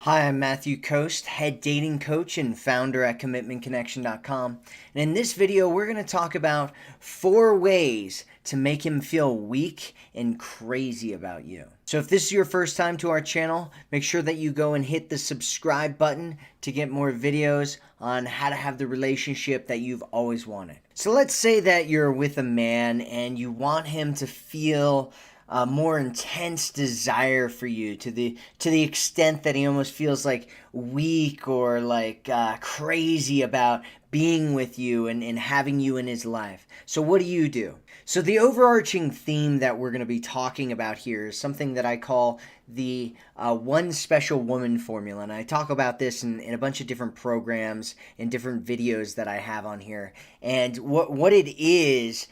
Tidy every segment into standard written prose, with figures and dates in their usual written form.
Hi, I'm Matthew Coast, head dating coach and founder at CommitmentConnection.com. And in this video, we're going to talk about 4 ways to make him feel weak and crazy about you. So if this is your first time to our channel, make sure that you go and hit the subscribe button to get more videos on how to have the relationship that you've always wanted. So let's say that you're with a man and you want him to feel a more intense desire for you to the extent that he almost feels like weak or like crazy about being with you and having you in his life. So what do? So the overarching theme that we're going to be talking about here is something that I call the one special woman formula. And I talk about this in a bunch of different programs and different videos that I have on here. And what it is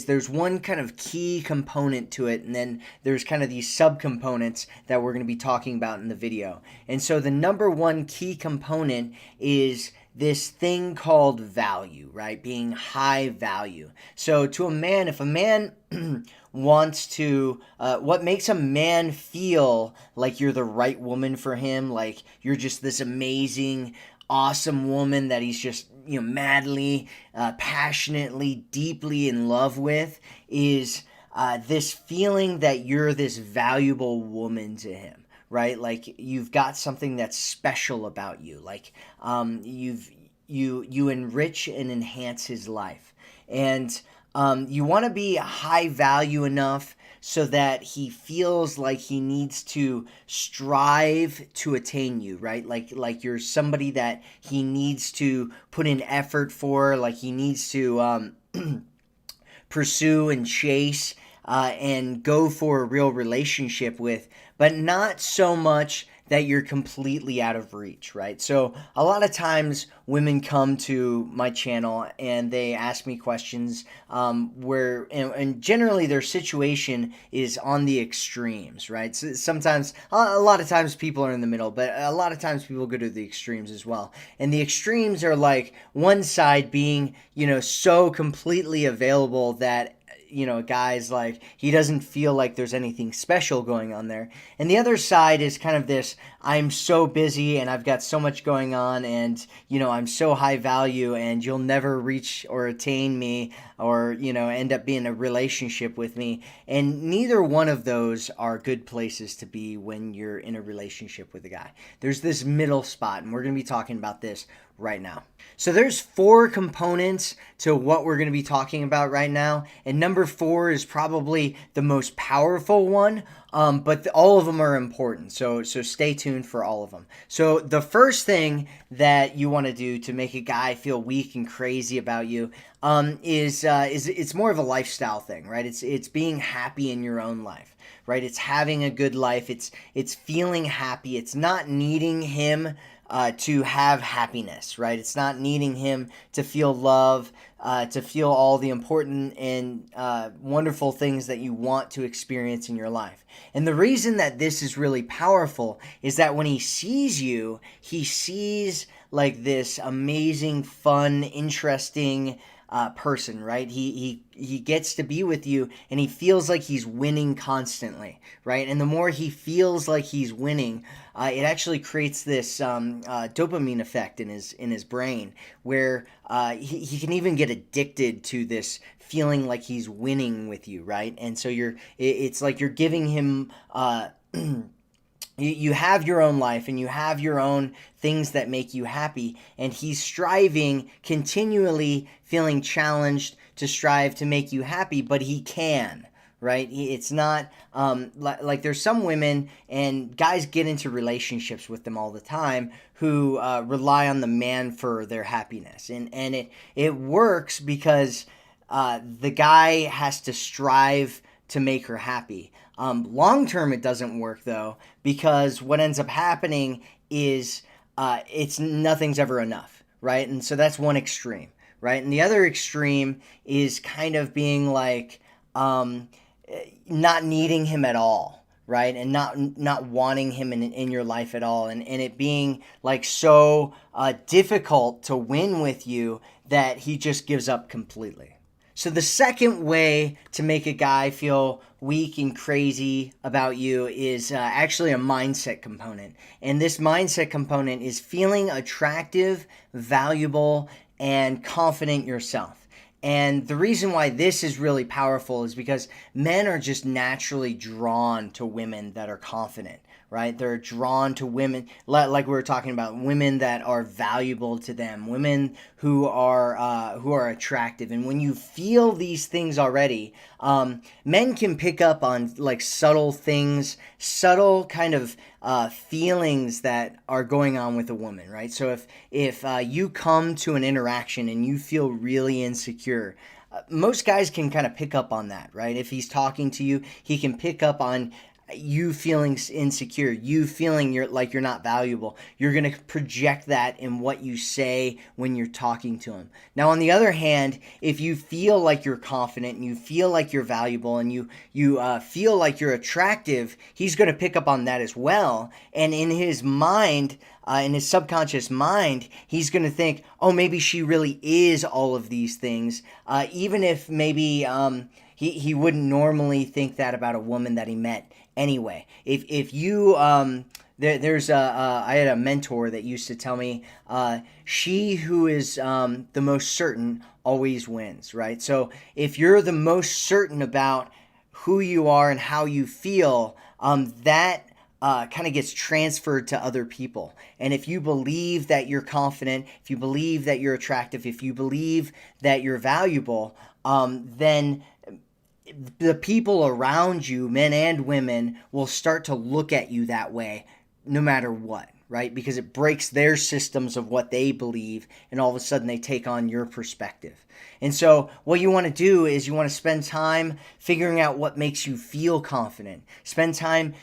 there's one kind of key component to it, and then there's kind of these subcomponents that we're going to be talking about in the video. And so the number one key component is this thing called value, right? Being high value. So to a man, if a man wants to, what makes a man feel like you're the right woman for him, like you're just this amazing, awesome woman that he's just, madly, passionately, deeply in love with, is this feeling that you're this valuable woman to him. Right, like you've got something that's special about you. Like you enrich and enhance his life, and you want to be high value enough so that he feels like he needs to strive to attain you, right? Like you're somebody that he needs to put in effort for, like he needs to pursue and chase and go for a real relationship with, but not so much that you're completely out of reach, right? So a lot of times women come to my channel and they ask me questions where, and generally their situation is on the extremes, right? So sometimes, a lot of times people are in the middle, but a lot of times people go to the extremes as well. And the extremes are like one side being, so completely available that guys, like, he doesn't feel like there's anything special going on there. And the other side is kind of this, I'm so busy and I've got so much going on and, I'm so high value and you'll never reach or attain me or, end up being in a relationship with me. And neither one of those are good places to be when you're in a relationship with a guy. There's this middle spot, and we're going to be talking about this right now. So there's 4 components to what we're going to be talking about right now, and number 4 is probably the most powerful one, but all of them are important, so stay tuned for all of them. So the first thing that you want to do to make a guy feel weak and crazy about you is it's more of a lifestyle thing, right? It's being happy in your own life, right? It's having a good life. It's feeling happy. It's not needing him to have happiness, right? It's not needing him to feel love, to feel all the important and wonderful things that you want to experience in your life. And the reason that this is really powerful is that when he sees you, he sees like this amazing, fun, interesting person, right? He gets to be with you and he feels like he's winning constantly, right? And the more he feels like he's winning, it actually creates this dopamine effect in his brain where he can even get addicted to this feeling like he's winning with you, right? And so it's like you're giving him you have your own life and you have your own things that make you happy, and he's striving, continually feeling challenged to strive to make you happy, but he can, right? It's not like there's some women, and guys get into relationships with them all the time, who rely on the man for their happiness, and it works because the guy has to strive to make her happy. Long term, it doesn't work though, because what ends up happening is nothing's ever enough, right? And so that's one extreme, right? And the other extreme is kind of being like not needing him at all, right? And not wanting him in your life at all, and it being like so difficult to win with you that he just gives up completely. So the second way to make a guy feel weak and crazy about you is actually a mindset component. And this mindset component is feeling attractive, valuable, and confident yourself. And the reason why this is really powerful is because men are just naturally drawn to women that are confident, right? They're drawn to women, like we were talking about, women that are valuable to them, women who are attractive. And when you feel these things already, men can pick up on like subtle things, subtle kind of feelings that are going on with a woman, right? So if you come to an interaction and you feel really insecure, most guys can kind of pick up on that, right? If he's talking to you, he can pick up on you feeling insecure, you feeling you're not valuable. You're going to project that in what you say when you're talking to him. Now, on the other hand, if you feel like you're confident and you feel like you're valuable and you feel like you're attractive, he's going to pick up on that as well. And in his mind, in his subconscious mind, he's going to think, oh, maybe she really is all of these things, even if maybe he wouldn't normally think that about a woman that he met anyway. If you there's I had a mentor that used to tell me, she who is the most certain always wins, right? So if you're the most certain about who you are and how you feel, that kind of gets transferred to other people. And if you believe that you're confident, if you believe that you're attractive, if you believe that you're valuable, then the people around you, men and women, will start to look at you that way no matter what, right? Because it breaks their systems of what they believe, and all of a sudden they take on your perspective. And so what you want to do is you want to spend time figuring out what makes you feel confident. Spend time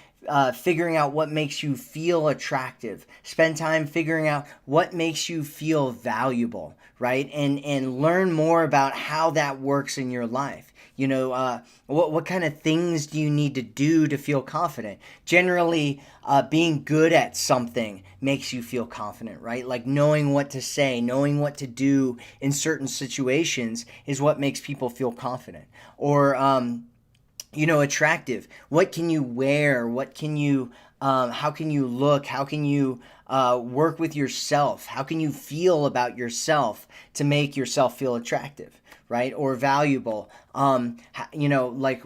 figuring out what makes you feel attractive. Spend time figuring out what makes you feel valuable, right? And learn more about how that works in your life. You know, what kind of things do you need to do to feel confident? Generally, being good at something makes you feel confident, right? Like knowing what to say, knowing what to do in certain situations is what makes people feel confident. Or, attractive. What can you wear? What can you, how can you look? How can you work with yourself? How can you feel about yourself to make yourself feel attractive, right? Or valuable? Like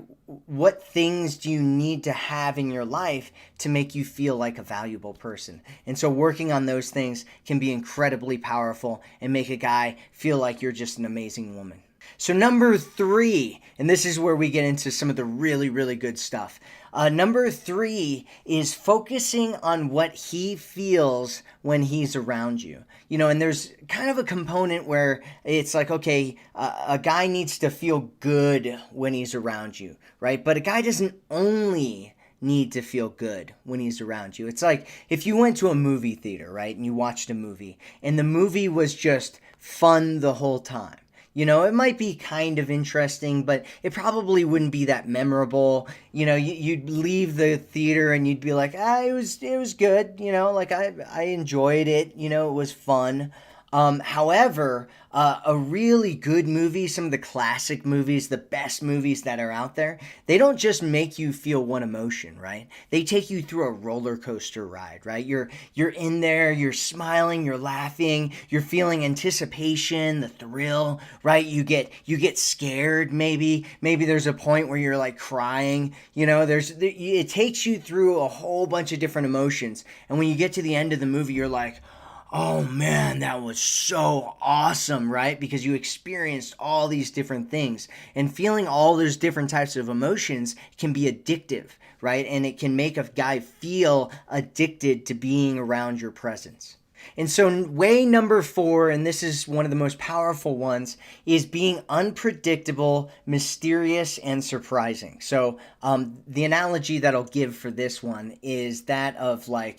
what things do you need to have in your life to make you feel like a valuable person? And so working on those things can be incredibly powerful and make a guy feel like you're just an amazing woman. So number 3, and this is where we get into some of the really, really good stuff. Number 3 is focusing on what he feels when he's around you. And there's kind of a component where it's like, okay, a guy needs to feel good when he's around you, right? But a guy doesn't only need to feel good when he's around you. It's like if you went to a movie theater, right, and you watched a movie, and the movie was just fun the whole time. It might be kind of interesting, but it probably wouldn't be that memorable. You'd leave the theater and you'd be like, it was good. Like I enjoyed it. It was fun. However, a really good movie, some of the classic movies, the best movies that are out there, they don't just make you feel one emotion, right? They take you through a roller coaster ride, right? You're in there, you're smiling, you're laughing, you're feeling anticipation, the thrill, right? You get scared, maybe there's a point where you're like crying, it takes you through a whole bunch of different emotions. And when you get to the end of the movie, you're like, oh man, that was so awesome, right? Because you experienced all these different things, and feeling all those different types of emotions can be addictive, right? And it can make a guy feel addicted to being around your presence. And so way number 4, and this is one of the most powerful ones, is being unpredictable, mysterious, and surprising. So the analogy that I'll give for this one is that of like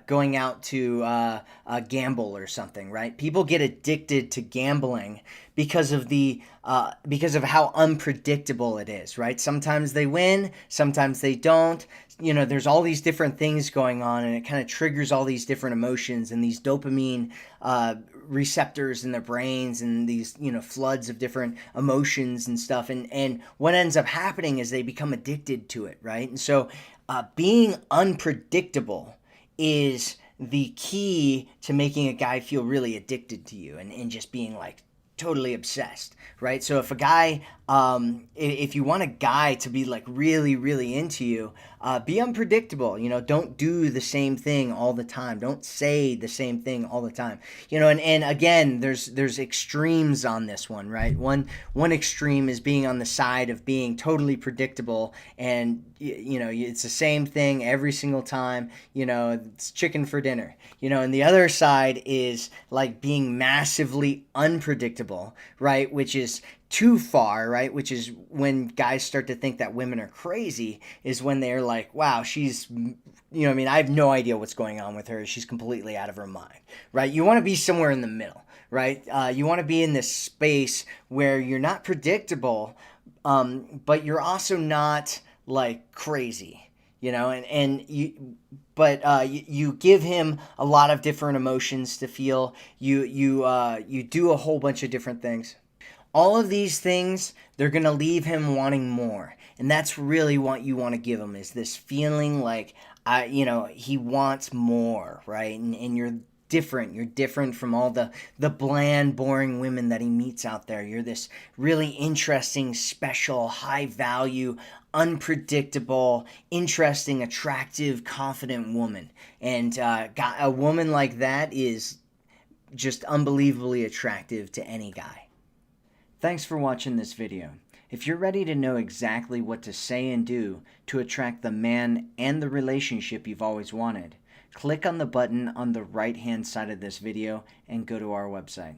going out to gamble or something, right? People get addicted to gambling because of how unpredictable it is, right? Sometimes they win, sometimes they don't. There's all these different things going on, and it kind of triggers all these different emotions and these dopamine receptors in their brains and these, floods of different emotions and stuff. And what ends up happening is they become addicted to it, right? And so being unpredictable is the key to making a guy feel really addicted to you and just being like totally obsessed, right? So if a guy, if you want a guy to be like really, really into you, be unpredictable. Don't do the same thing all the time. Don't say the same thing all the time. And again, there's extremes on this one, right? One extreme is being on the side of being totally predictable, and it's the same thing every single time. It's chicken for dinner. And the other side is like being massively unpredictable, right? Which is too far, right? Which is when guys start to think that women are crazy, is when they're like, wow, she's, I have no idea what's going on with her. She's completely out of her mind, right? You want to be somewhere in the middle, right? You want to be in this space where you're not predictable, but you're also not like crazy, but you give him a lot of different emotions to feel. You do a whole bunch of different things. All of these things, they're going to leave him wanting more. And that's really what you want to give him, is this feeling like, he wants more, right? And you're different. You're different from all the bland, boring women that he meets out there. You're this really interesting, special, high value, unpredictable, interesting, attractive, confident woman. And a woman like that is just unbelievably attractive to any guy. Thanks for watching this video. If you're ready to know exactly what to say and do to attract the man and the relationship you've always wanted, click on the button on the right-hand side of this video and go to our website.